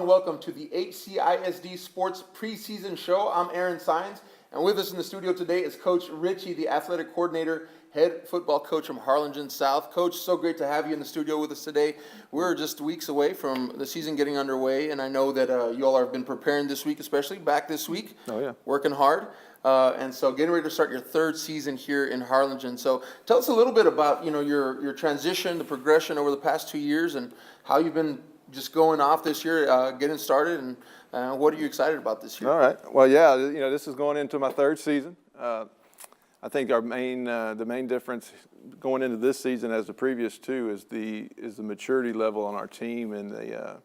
and welcome to the HCISD Sports Preseason Show. I'm Aaron Sines, and with us in the studio today is Coach Richie, the athletic coordinator, head football coach from Harlingen South. Coach, so great to have you in the studio with us today. We're just weeks away from the season getting underway, and I know that you all have been preparing this week, especially back this week. Oh, yeah. Working hard. And so getting ready to start your third season here in Harlingen. So tell us a little bit about, your transition, the progression over the past 2 years, and how you've been just going off this year, getting started, and what are you excited about this year? All right. Well, yeah, this is going into my third season. I think the main difference going into this season as the previous two is the maturity level on our team and the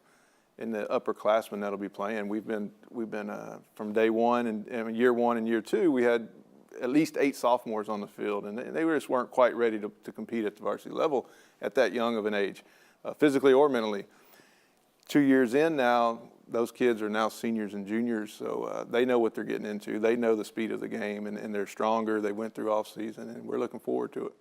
upperclassmen that'll be playing. We've been from day one and year one and year two, we had at least 8 sophomores on the field, and they just weren't quite ready to compete at the varsity level at that young of an age, physically or mentally. 2 years in now, those kids are now seniors and juniors, so they know what they're getting into. They know the speed of the game, and they're stronger. They went through off season, and we're looking forward to it.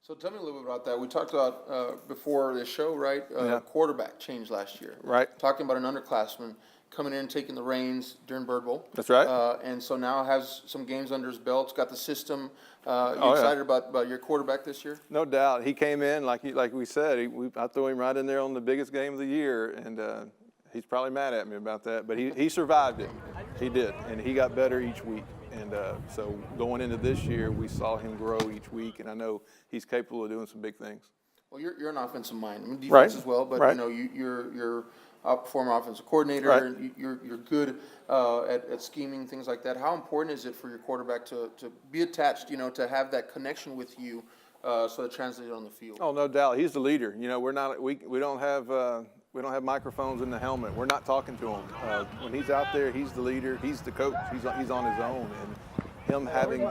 So tell me a little bit about that. We talked about before this show, right? Yeah. Quarterback changed last year. Right. Talking about an underclassman coming in, taking the reins during Bird Bowl. That's right. And so now has some games under his belt. Got the system. Oh, excited about your quarterback this year? No doubt. He came in like we said. I threw him right in there on the biggest game of the year, and he's probably mad at me about that. But he survived it. He did, and he got better each week. And so going into this year, we saw him grow each week, and I know he's capable of doing some big things. Well, you're an offensive mind. I mean, defense Right. as well, but Right. you're a former offensive coordinator. Right. And you're good at scheming, things like that. How important is it for your quarterback to be attached? To have that connection with you, so it translates on the field. Oh, no doubt. He's the leader. We don't have microphones in the helmet. We're not talking to him. When he's out there, he's the leader. He's the coach. He's on his own, and him having the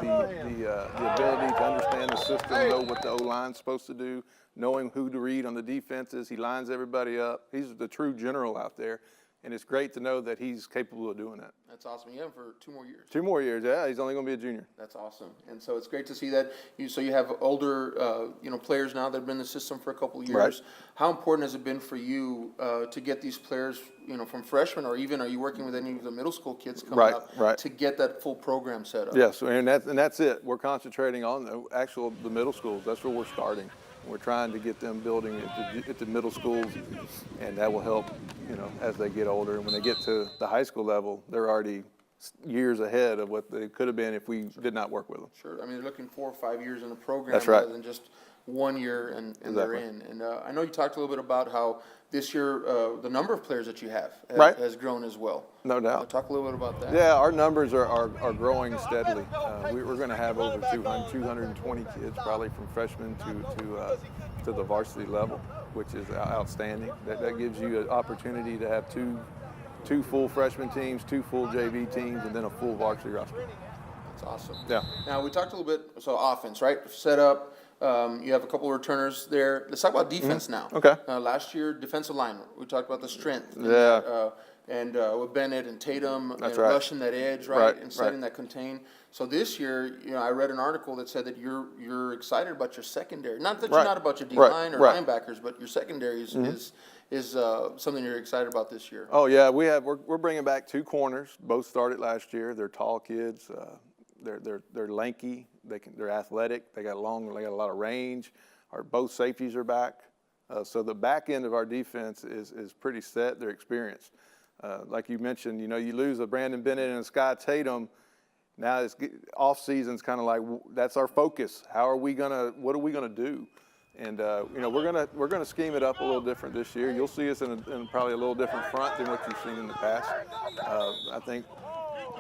ability to understand the system, know what the O-line's supposed to do, knowing who to read on the defenses. He lines everybody up. He's the true general out there, and it's great to know that he's capable of doing that. That's awesome. You have him for 2 more years. 2 more years, yeah. He's only going to be a junior. That's awesome. And so it's great to see that you have older, players now that have been in the system for a couple of years. Right. How important has it been for you to get these players, from freshmen, or even are you working with any of the middle school kids coming up Right. to get that full program set up? Yes, and that's it. We're concentrating on the middle schools. That's where we're starting. We're trying to get them building at the middle schools, and that will help, as they get older. And when they get to the high school level, they're already years ahead of what they could have been if we did not work with them. Sure. I mean, they're looking 4 or 5 years in a program That's right. rather than just 1 year and Exactly. they're in. And I know you talked a little bit about how this year the number of players that you have Right. has grown as well. No doubt. Talk a little bit about that. Yeah, our numbers are growing steadily. We're going to have over 220 kids, probably from freshmen to the varsity level, which is outstanding. That gives you an opportunity to have two full freshman teams, 2 full JV teams, and then a full varsity roster. That's awesome. Yeah. Now, we talked a little bit, so offense, right? Set up. You have a couple of returners there. Let's talk about defense now. Okay. Last year, defensive line. We talked about the strength. Yeah. And with Bennett and Tatum That's and right. rushing that edge, right? Right, And setting right. that contain. So this year, I read an article that said that you're excited about your secondary. Not that you're Right. not about your Right, D-line or right. linebackers, but your secondary is something you're excited about this year. Oh yeah, we're bringing back 2 corners. Both started last year. They're tall kids. They're lanky. They're athletic. They got a lot of range. Both safeties are back. So the back end of our defense is pretty set. They're experienced. Like you mentioned, you lose a Brandon Bennett and a Sky Tatum. Now it's off season's kind of like that's our focus. What are we gonna do? And we're gonna scheme it up a little different this year. You'll see us in probably a little different front than what you've seen in the past. I think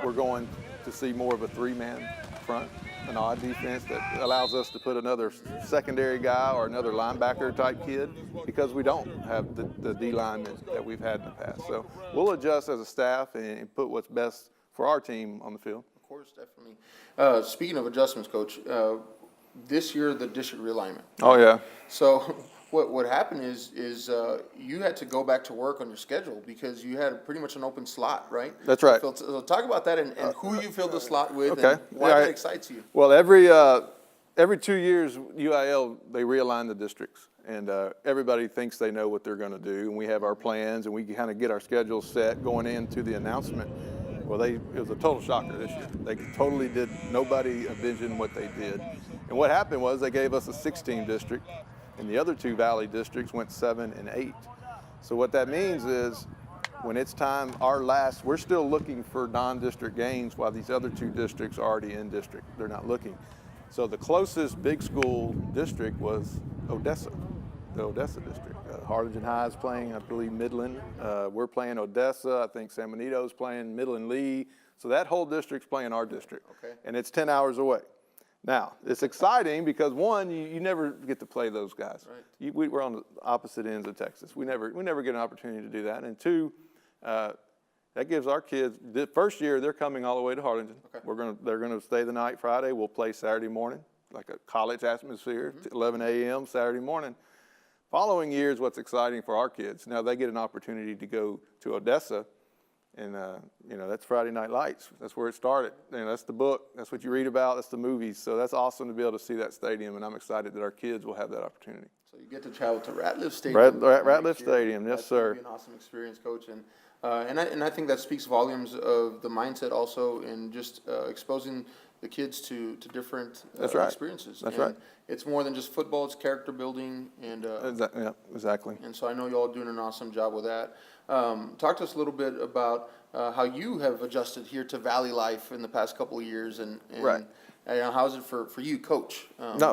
we're going to see more of a 3-man front, an odd defense that allows us to put another secondary guy or another linebacker type kid, because we don't have the D linemen that we've had in the past. So we'll adjust as a staff and put what's best for our team on the field. Of course, definitely. Speaking of adjustments, Coach, this year the district realignment. Oh yeah. So what happened is you had to go back to work on your schedule because you had pretty much an open slot, right? That's right. So talk about that and who you filled the slot with Okay. and why that excites you. Well, every 2 years, UIL, they realign the districts. and everybody thinks they know what they're going to do, and we have our plans, and we kind of get our schedule set going into the announcement. Well, it was a total shocker this year. They totally did. Nobody envisioned what they did, and what happened was they gave us a 6-team district, and the other 2 Valley districts went 7 and 8. So what that means is, when it's time, we're still looking for non-district games while these other 2 districts are already in district. They're not looking. So the closest big school district was Odessa, the Odessa district. Harlingen High is playing, I believe, Midland. We're playing Odessa. I think San Benito's playing Midland Lee. So that whole district's playing our district. Okay. And it's 10 hours away. Now, it's exciting because, one, you never get to play those guys. Right. We're on the opposite ends of Texas. We never get an opportunity to do that. And 2, that gives our kids, the first year they're coming all the way to Harlingen. Okay. They're gonna stay the night Friday. We'll play Saturday morning, like a college atmosphere, 11 a.m. Saturday morning. Following year is what's exciting for our kids. Now they get an opportunity to go to Odessa, and that's Friday Night Lights. That's where it started. That's the book. That's what you read about. That's the movies. So that's awesome to be able to see that stadium, and I'm excited that our kids will have that opportunity. So you get to travel to Ratliff Stadium. Ratliff Stadium, yes, sir. That's gonna be an awesome experience, Coach. And I think that speaks volumes of the mindset also in just exposing the kids to different experiences. That's and right. It's more than just football; it's character building, and Yeah, exactly. And so I know you all doing an awesome job with that. Talk to us a little bit about how you have adjusted here to Valley life in the past couple of years, and Right. How is it for you, Coach,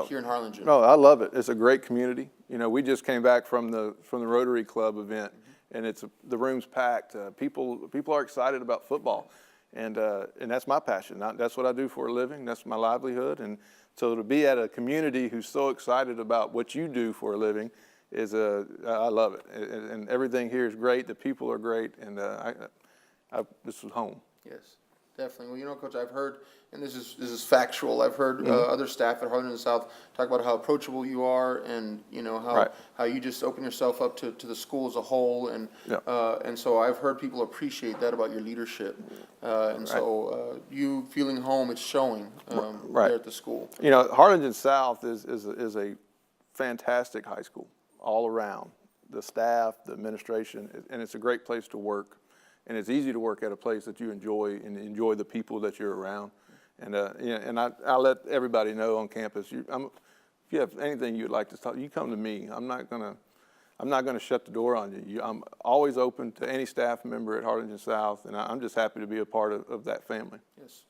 here in Harlingen? No, I love it. It's a great community. We just came back from the Rotary Club event, and the room's packed. People are excited about football, and that's my passion. That's what I do for a living. That's my livelihood. And so to be at a community who's so excited about what you do for a living I love it. And everything here is great. The people are great, and this is home. Yes, definitely. Well, Coach, I've heard, and this is factual. I've heard other staff at Harlingen South talk about how approachable you are, and how you just open yourself up to the school as a whole, and so I've heard people appreciate that about your leadership, so you feeling home, it's showing there at the school. Harlingen South is a fantastic high school all around. The staff, the administration, and it's a great place to work. And it's easy to work at a place that you enjoy and enjoy the people that you're around. And I let everybody know on campus. If you have anything you'd like to talk, you come to me. I'm not gonna shut the door on you. I'm always open to any staff member at Harlingen South, and I'm just happy to be a part of that family. Yes.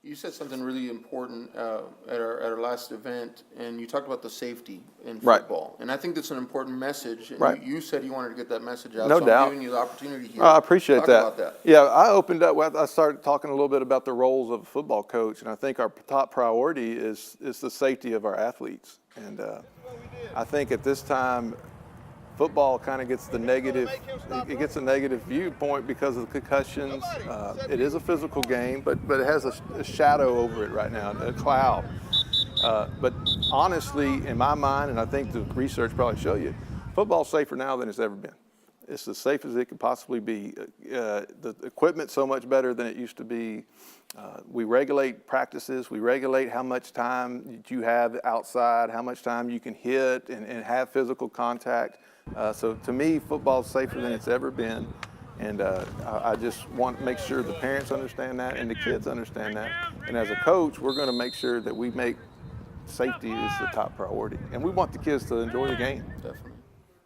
You said something really important at our last event, and you talked about the safety in football. And I think that's an important message. And you said you wanted to get that message out. No doubt. I'm giving you the opportunity here. I appreciate that. Talk about that. Yeah, I opened up. I started talking a little bit about the roles of a football coach, and I think our top priority is the safety of our athletes. And I think at this time, football kind of gets it gets a negative viewpoint because of the concussions. It is a physical game, but it has a shadow over it right now, a cloud. But honestly, in my mind, and I think the research probably show you, football's safer now than it's ever been. It's as safe as it could possibly be. The equipment's so much better than it used to be. We regulate practices. We regulate how much time you have outside, how much time you can hit and have physical contact. So to me, football's safer than it's ever been, and I just want to make sure the parents understand that and the kids understand that. And as a coach, we're going to make sure that we make safety is the top priority, and we want the kids to enjoy the game.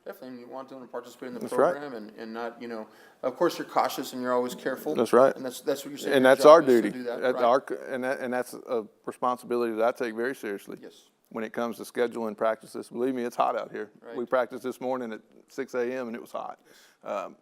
Definitely, and you want them to participate in the That's program, and not, of course, you're cautious and you're always careful. That's right. And that's what you're saying. And that's our duty. That's a responsibility that I take very seriously. Yes. When it comes to scheduling practices. Believe me, it's hot out here. Right. We practiced this morning at 6 a.m. and it was hot.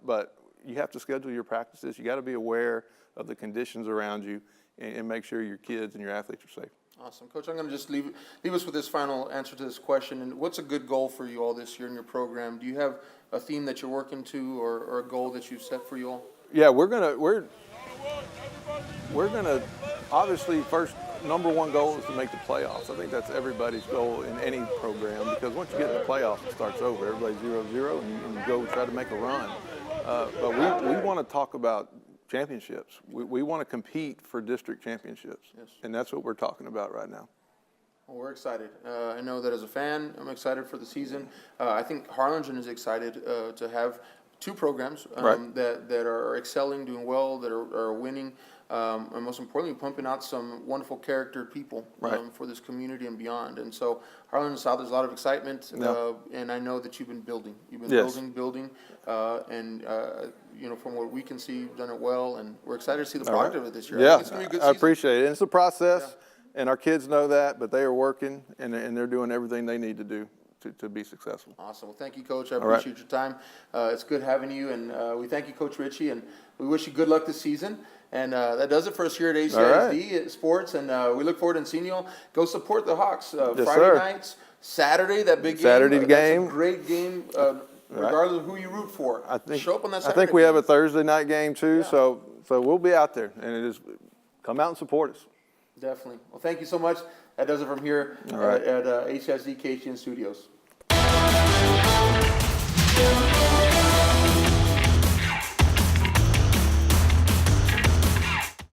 But you have to schedule your practices. You got to be aware of the conditions around you and make sure your kids and your athletes are safe. Awesome. Coach, I'm going to just leave us with this final answer to this question. And what's a good goal for you all this year in your program? Do you have a theme that you're working to, or a goal that you've set for you all? Yeah, we're gonna obviously first number one goal is to make the playoffs. I think that's everybody's goal in any program, because once you get in the playoffs, it starts over. Everybody's 0-0, and you go try to make a run. But we want to talk about championships. We want to compete for district championships, and that's what we're talking about right now. Well, we're excited. I know that as a fan, I'm excited for the season. I think Harlingen is excited to have two programs Right. that are excelling, doing well, that are winning, and most importantly, pumping out some wonderful character people Right. for this community and beyond. And so, Harlingen South, there's a lot of excitement, Yeah. and I know that you've been building. You've been Yes. building, and you know, from what we can see, you've done it well, and we're excited to see the All product right. of it this year. Yeah, I think it's gonna be a good I season. appreciate it. And it's a process, and our kids know that, but they are working, and they're doing everything they need to do to be successful. Awesome. Well, thank you, Coach. I right. appreciate your time. It's good having you, and we thank you, Coach Ritchie, and we wish you good luck this season. And that does it for us here at ACISD Sports, and we look forward to seeing you all. Go support the Hawks Yes, Friday sir. nights, Saturday, that big game. Saturday That's game. a great game, regardless of who you root for. I think, Show up on that I Saturday. think we have a game. Thursday night game too, Yeah. so we'll be out there, and it is come out and support us. Definitely. Well, thank you so much. That does it from here All right. at ACISD KHN Studios.